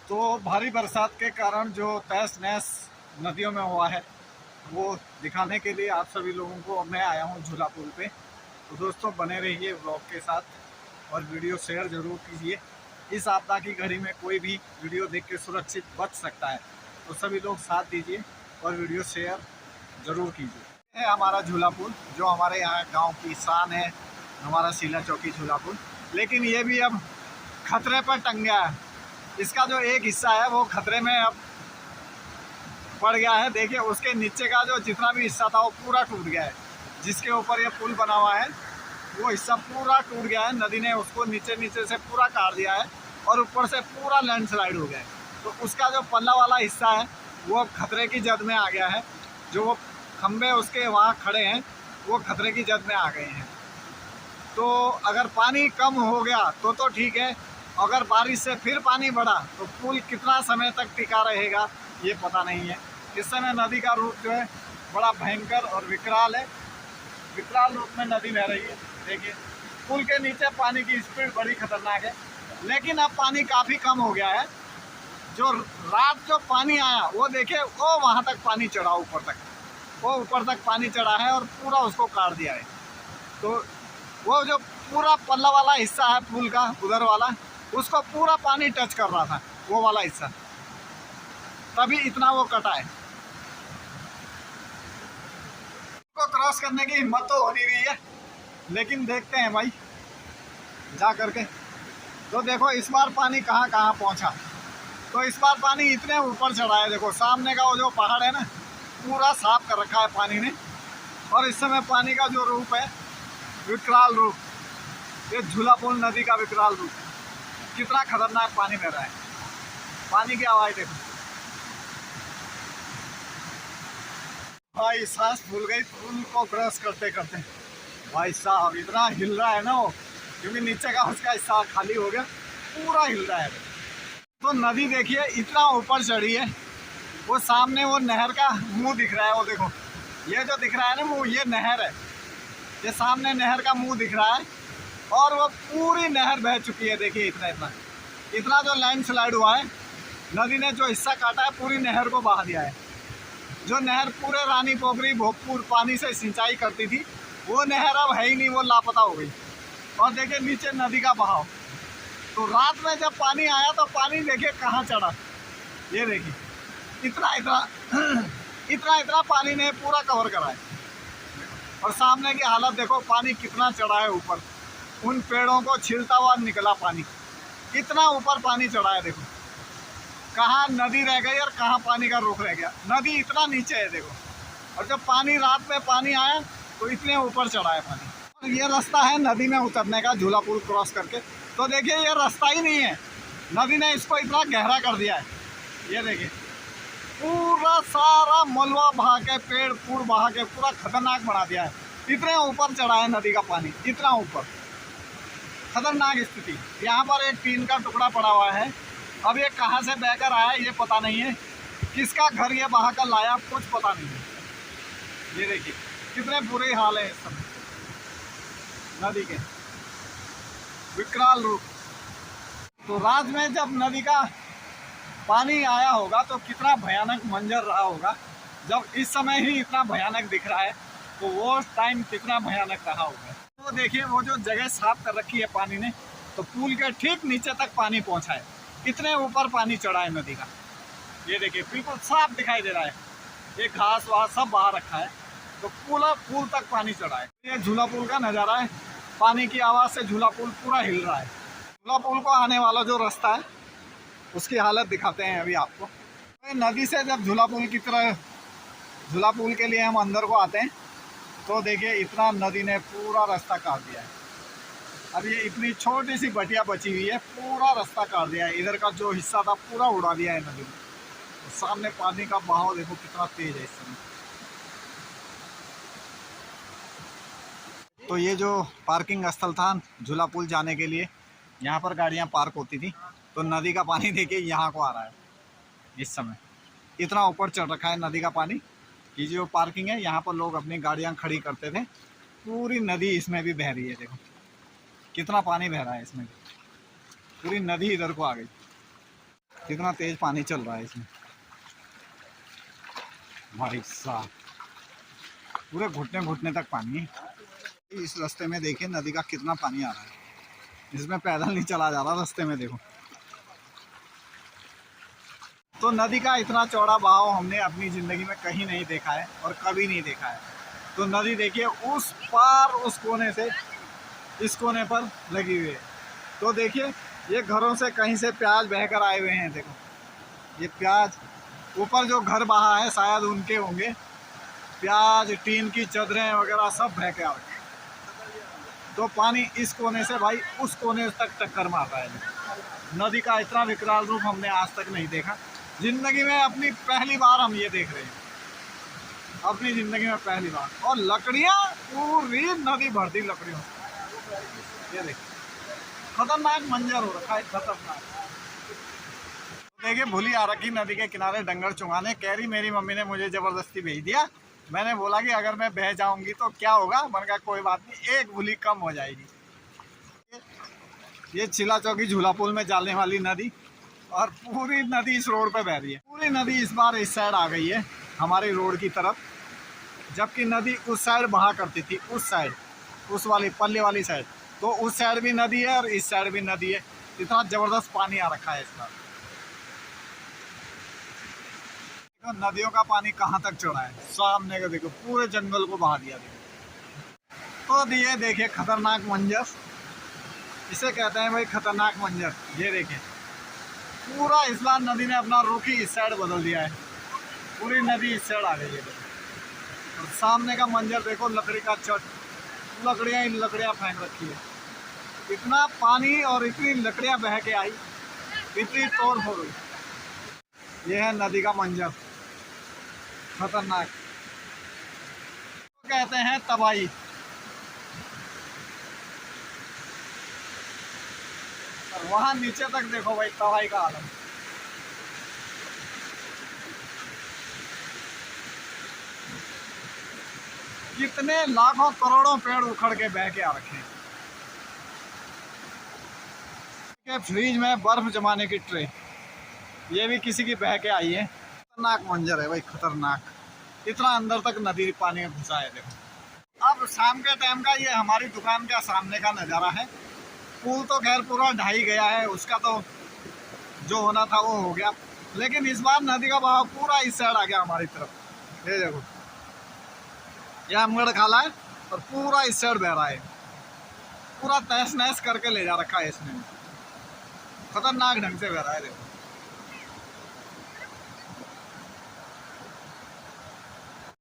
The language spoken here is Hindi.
तो भारी बरसात के कारण जो तहस नहस नदियों में हुआ है वो दिखाने के लिए आप सभी लोगों को मैं आया हूँ झूला पुल पे। तो दोस्तों बने रहिए व्लॉग के साथ और वीडियो शेयर ज़रूर कीजिए। इस आपदा की घड़ी में कोई भी वीडियो देख के सुरक्षित बच सकता है, तो सभी लोग साथ दीजिए और वीडियो शेयर ज़रूर कीजिए। है हमारा झूला पुल जो हमारे यहाँ गांव की शान है, हमारा शीला चौकी झूला पुल। लेकिन ये भी अब खतरे पर टंग गया है। इसका जो एक हिस्सा है वो खतरे में अब पड़ गया है। देखिए उसके नीचे का जो जितना भी हिस्सा था वो पूरा टूट गया है। जिसके ऊपर ये पुल बना हुआ है वो हिस्सा पूरा टूट गया है। नदी ने उसको नीचे से पूरा काट दिया है और ऊपर से पूरा लैंडस्लाइड हो गया है। तो उसका जो पल्ला वाला हिस्सा है वो अब खतरे की जद में आ गया है। जो वो खंबे उसके वहाँ खड़े हैं वो खतरे की जद में आ गए हैं। तो अगर पानी कम हो गया तो ठीक है, अगर बारिश से फिर पानी बढ़ा तो पुल कितना समय तक टिका रहेगा ये पता नहीं है। इस समय नदी का रूप जो है बड़ा भयंकर और विकराल है। विकराल रूप में नदी बह रही है। देखिए पुल के नीचे पानी की स्पीड बड़ी खतरनाक है, लेकिन अब पानी काफ़ी कम हो गया है। जो रात जो पानी आया वो देखिए वो वहाँ तक पानी चढ़ा, ऊपर तक वो ऊपर तक पानी चढ़ा है और पूरा उसको काट दिया है। तो वो जो पूरा पल्ला वाला हिस्सा है पुल का उधर वाला, उसको पूरा पानी टच कर रहा था, वो वाला हिस्सा, तभी इतना वो कटा है। को क्रॉस करने की हिम्मत तो हो नहीं रही है, लेकिन देखते हैं भाई जा करके। तो देखो इस बार पानी कहाँ कहाँ पहुँचा। तो इस बार पानी इतने ऊपर चढ़ा है। देखो सामने का वो जो पहाड़ है ना पूरा साफ कर रखा है पानी ने। और इस समय पानी का जो रूप है विकराल रूप, ये झूला पुल नदी का विकराल रूप, कितना खतरनाक पानी बह रहा है। पानी की आवाज़ देखो भाई, सांस भूल गई पुल को क्रॉस करते करते। भाई साहब इतना हिल रहा है ना वो, क्योंकि नीचे का उसका हिस्सा खाली हो गया, पूरा हिल रहा है। तो नदी देखिए इतना ऊपर चढ़ी है। वो सामने वो नहर का मुंह दिख रहा है, वो देखो ये जो दिख रहा है ना मुंह, ये नहर है। ये सामने नहर का मुंह दिख रहा है और वो पूरी नहर बह चुकी है। देखिए इतना इतना इतना जो लैंडस्लाइड हुआ है, नदी ने जो हिस्सा काटा है पूरी नहर को बहा दिया है। जो नहर पूरे रानी पोखरी भोजपुर पानी से सिंचाई करती थी वो नहर अब है ही नहीं, वो लापता हो गई। और देखिए नीचे नदी का बहाव। तो रात में जब पानी आया तो पानी देखिए कहाँ चढ़ा, ये देखिए इतना इतना इतना इतना पानी ने पूरा कवर करा है। और सामने की हालत देखो, पानी कितना चढ़ा है ऊपर, उन पेड़ों को छिलता हुआ निकला पानी, इतना ऊपर पानी चढ़ा है। देखो कहाँ नदी रह गई और कहाँ पानी का रुख रह गया। नदी इतना नीचे है देखो, और जब पानी रात में पानी आया तो इतने ऊपर चढ़ा है पानी। और ये रास्ता है नदी में उतरने का झूला पुल क्रॉस करके। तो देखिए ये रास्ता ही नहीं है, नदी ने इसको इतना गहरा कर दिया है। ये देखिए पूरा सारा मलबा बहा के, पेड़ फूड़ बहा के पूरा खतरनाक बना दिया है। इतने ऊपर चढ़ा है नदी का पानी, इतना ऊपर, खतरनाक स्थिति। यहाँ पर एक टीन का टुकड़ा पड़ा हुआ है। अब ये कहाँ से बहकर आया ये पता नहीं है, किसका घर ये बहा कर लाया कुछ पता नहीं है। ये देखिए कितने बुरे हाल है इस समय नदी के, विकराल रूप। तो रात में जब नदी का पानी आया होगा तो कितना भयानक मंजर रहा होगा। जब इस समय ही इतना भयानक दिख रहा है तो वो टाइम कितना भयानक रहा होगा। तो देखिए वो जो जगह साफ कर रखी है पानी ने, तो पुल के ठीक नीचे तक पानी पहुंचा है। कितने ऊपर पानी चढ़ा है नदी का, ये देखिए बिल्कुल साफ दिखाई दे रहा है। ये घास वास सब बाहर रखा है, तो पूरा पुल तक पानी चढ़ा है। ये झूला पुल का नज़ारा है, पानी की आवाज़ से झूला पुल पूरा हिल रहा है। झूला पुल को आने वाला जो रास्ता है उसकी हालत दिखाते हैं अभी आपको। तो नदी से जब झूला पुल की तरह, झूला पुल के लिए हम अंदर को आते हैं तो देखिए इतना नदी ने पूरा रास्ता काट दिया है। अब ये इतनी छोटी सी बटिया बची हुई है, पूरा रास्ता काट दिया है। इधर का जो हिस्सा था पूरा उड़ा दिया है नदी ने। तो सामने पानी का बहाव देखो कितना तेज है इस समय। तो ये जो पार्किंग स्थल था झूला पुल जाने के लिए, यहाँ पर गाड़ियाँ पार्क होती थी। तो नदी का पानी देखिए यहाँ को आ रहा है इस समय, इतना ऊपर चढ़ रखा है नदी का पानी कि जो पार्किंग है यहाँ पर लोग अपनी गाड़ियाँ खड़ी करते थे। पूरी नदी इसमें भी बह रही है, देखो कितना पानी बह रहा है इसमें, पूरी नदी इधर को आ गई। कितना तेज पानी चल रहा है इसमें भाई साहब, पूरे घुटने घुटने तक पानी है। इस रास्ते में देखिए नदी का कितना पानी आ रहा है, इसमें पैदल नहीं चला जा रहा रास्ते में देखो। तो नदी का इतना चौड़ा बहाव हमने अपनी ज़िंदगी में कहीं नहीं देखा है और कभी नहीं देखा है। तो नदी देखिए उस पार उस कोने से इस कोने पर लगी हुई है। तो देखिए ये घरों से कहीं से प्याज बहकर आए हुए हैं, देखो ये प्याज, ऊपर जो घर बहा है शायद उनके होंगे, प्याज टीन की चादरें वगैरह सब बह के आ रखे। तो पानी इस कोने से भाई उस कोने तक टक्कर मार रहा है। नदी का इतना विकराल रूप हमने आज तक नहीं देखा जिंदगी में, अपनी पहली बार हम ये देख रहे हैं, अपनी ज़िंदगी में पहली बार। और लकड़ियाँ पूरी नदी भरती लकड़ियों, ये देखिए खतरनाक मंजर हो रखा है, खतरनाक। देखिए भूली आ रखी नदी के किनारे डंगर चुंगाने, कह रही मेरी मम्मी ने मुझे ज़बरदस्ती भेज दिया। मैंने बोला कि अगर मैं बह जाऊंगी तो क्या होगा, मैंने कहा कोई बात नहीं, एक भूली कम हो जाएगी। ये चिला चौकी झूला पुल में जाने वाली नदी, और पूरी नदी इस रोड पे बह रही है। पूरी नदी इस बार इस साइड आ गई है हमारी रोड की तरफ, जबकि नदी उस साइड बहा करती थी, उस साइड उस वाली पल्ले वाली साइड। तो उस साइड भी नदी है और इस साइड भी नदी है। इतना ज़बरदस्त पानी आ रखा है इस बार। देखो नदियों का पानी कहाँ तक चढ़ा है, सामने का देखो पूरे जंगल को बहा दिया। देखो तो ये देखिए खतरनाक मंजर, इसे कहते हैं भाई खतरनाक मंजर। ये देखिए पूरा इस बार नदी ने अपना रुख ही इस साइड बदल दिया है, पूरी नदी इस साइड आ गई है। और सामने का मंजर देखो, लकड़ी का चट, लकड़ियाँ ही लकड़ियाँ फेंक रखी है। इतना पानी और इतनी लकड़ियाँ बह के आई, इतनी तोड़ फोड़ हुई। ये है नदी का मंजर, खतरनाक, तो कहते हैं तबाही। और वहाँ नीचे तक देखो भाई तबाही का आलम। कितने लाखों करोड़ों पेड़ उखड़ के बह के आ रखे हैं। फ्रीज में बर्फ जमाने की ट्रे, ये भी किसी की बह के आई है। खतरनाक मंजर है भाई, खतरनाक। इतना अंदर तक नदी पानी में घुसा है। देखो अब शाम के टाइम का ये हमारी दुकान का सामने का नज़ारा है। पुल तो खैर पूरा ढाई गया है, उसका तो जो होना था वो हो गया, लेकिन इस बार नदी का बहाव पूरा इस साइड आ गया हमारी तरफ। ये देखो यह अमगढ़ खाला है और पूरा इस साइड बह रहा है, पूरा तहस नहस करके ले जा रखा है इसने, खतरनाक ढंग से बह रहा है। देखो